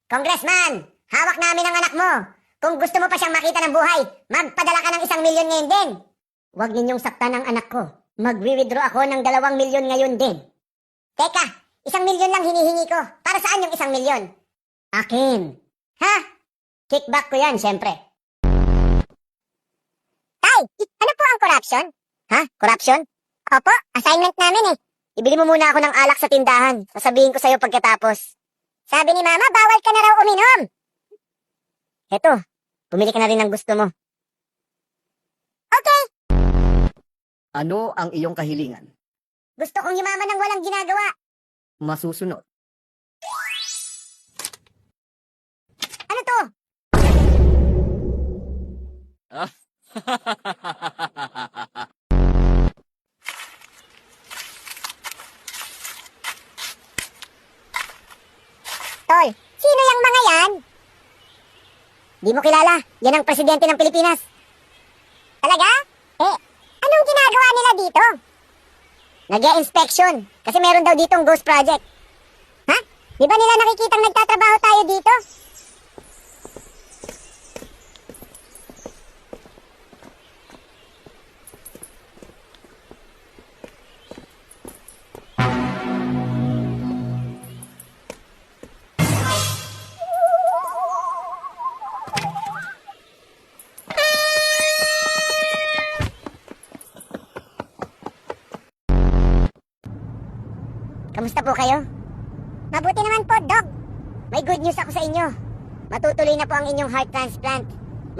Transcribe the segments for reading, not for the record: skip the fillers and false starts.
Congressman, hawak namin ang anak mo. Kung gusto mo pa siyang makita ng buhay, magpadala ka ng 1,000,000 ngayon din. Huwag ninyong saktan ang anak ko. Magwi-withdraw ako ng 2,000,000 ngayon din. Teka, 1,000,000 lang hinihingi ko. Para saan yung 1,000,000? Akin. Ha? Kickback ko yan, syempre. Tay, ano po ang corruption? Ha? Corruption? Opo, assignment namin eh. Ibili mo muna ako ng alak sa tindahan. Sasabihin ko sa'yo pagkatapos. Sabi ni Mama, bawal ka na raw uminom. Eto, pumili ka na rin ng gusto mo. Okay. Ano ang iyong kahilingan? Gusto kong yumaman ng walang ginagawa. Masusunod. Ano to? Tol, sino yung mga yan? Di mo kilala. Yan ang presidente ng Pilipinas. Talaga? Anong ginagawa nila dito? Nag-i-inspection. Kasi meron daw ditong ghost project. Ha? Di ba nila nakikitang nagtatrabaho tayo dito? Kamusta po kayo? Mabuti naman po, Doc. May good news ako sa inyo. Matutuloy na po ang inyong heart transplant.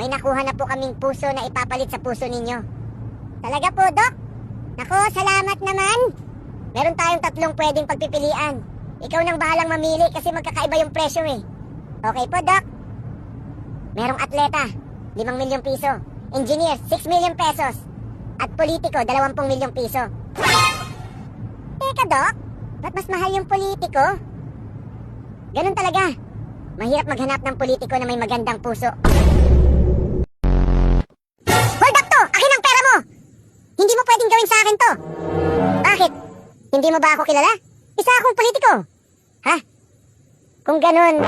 May nakuha na po kaming puso na ipapalit sa puso ninyo. Talaga po, Doc? Nako, salamat naman. Meron tayong 3 pwedeng pagpipilian. Ikaw nang bahalang mamili kasi magkakaiba yung presyo eh. Okay po, Doc? Merong atleta, 5,000,000 piso. Engineer, 6,000,000 pesos. At politiko, 20,000,000 piso. Teka, Doc? Ba't mas mahal yung politiko? Ganun talaga. Mahirap maghanap ng politiko na may magandang puso. Hold up to! Akin ang pera mo! Hindi mo pwedeng gawin sa akin to. Bakit? Hindi mo ba ako kilala? Isa akong politiko. Ha? Kung ganun,